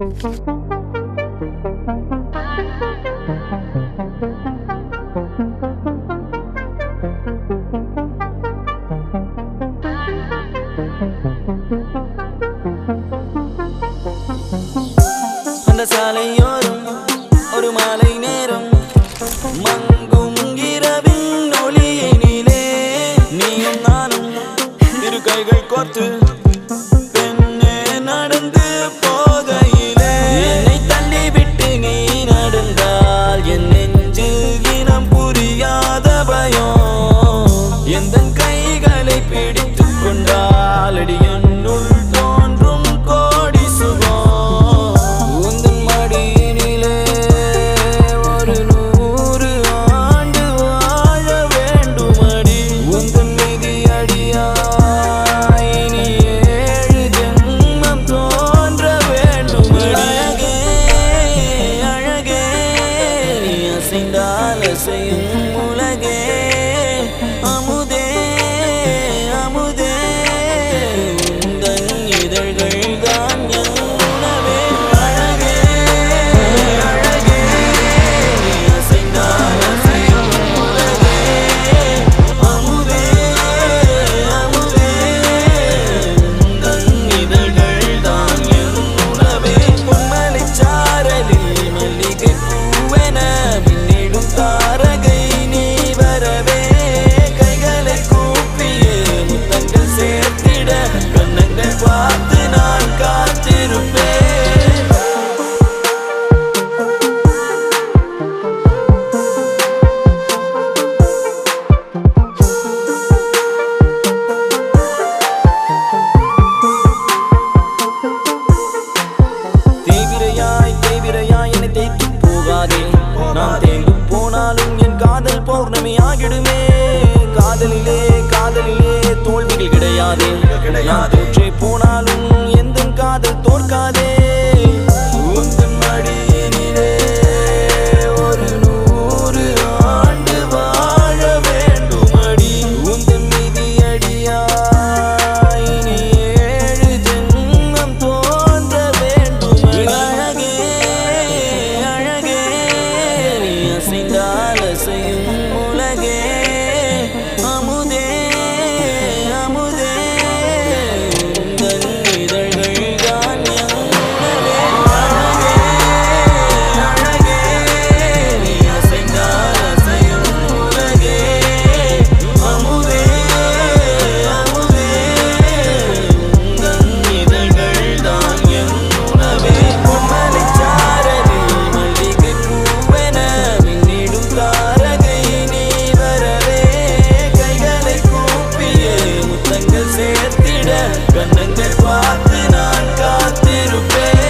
அந்த சாலையோரம் ஒரு மாலை நேரம் மங்கும் இரவின் ஒளியினிலே நீயும் நானும் இரு கைகள் கோர்த்து பெண்ணே நடந்து போகையிலே என்னை தள்ளிவிட்டு நீ நடந்தால் என் நெஞ்சில் இனம் புரியாத பயம் எந்தன் கைகளை பிடித்துக் கொண்டால் அடி என்னுள் தோன்றும் கோடி சுகம் உந்தன் மடியினிலே ஒரு 100 ஆண்டு வாழ வேண்டுமடி உந்தன் மீதி அடியாய் இனி 7 ஜென்மம் தோன்ற வேண்டுமடி அழகே அழகே நீ அசைந்தால் அசையும் உலகே அமுதே அமுதே உந்தன் இதழ்கள் தான் என் உணவே அழகே அழகே நீ அசைந்தால் அசையும் உலகே அமுதே அமுதே உந்தன் இதழ்கள் தான் என் உணவே பொன்மலைச் சாரலில் மல்லிகை பூவென மின்னிடும் தாரகை நீ வரவே கைகளை கூப்பியே முத்தங்கள் சேர்த்திட கண்ணங்கள் பார்த்து நான் காத்திருப்பேன் தீவிரையாய் என்னை தேய்த்து போகாதே நான் தேய்ந்து போனாலும் என் காதல் பௌர்ணமியாகிடுமே காதலிலே காதலிலே தோல்விகள் கிடையாதே நான் தோற்றே போனாலும் எந்த காதல் தோற்காதே உந்தன் மடியினிலே ஒரு 100 ஆண்டு வாழ வேண்டுமடி உந்தன் மீதி அடியாய் இனி 7 ஜென்மம் தோன்ற வேண்டுமடி அழகே அழகே நீ அசைந்தால் அசையும் உலகே அமுதே அமுதே உந்தன் இதழ்கள் தான் என் உணவே அழகே அழகே நீ அசைந்தால் அசையும் உலகே அமுதே அமுதே உந்தன் இதழ்கள் தான் என் உணவே பொன்மலைச் சாரலில் மல்லிகை பூவென மின்னிடும் தாரகை நீ வரவே கைகளை கூப்பியே முத்தங்கள் சேர்த்திட கண்ணங்கள் பார்த்து நான் காத்திருப்பேன்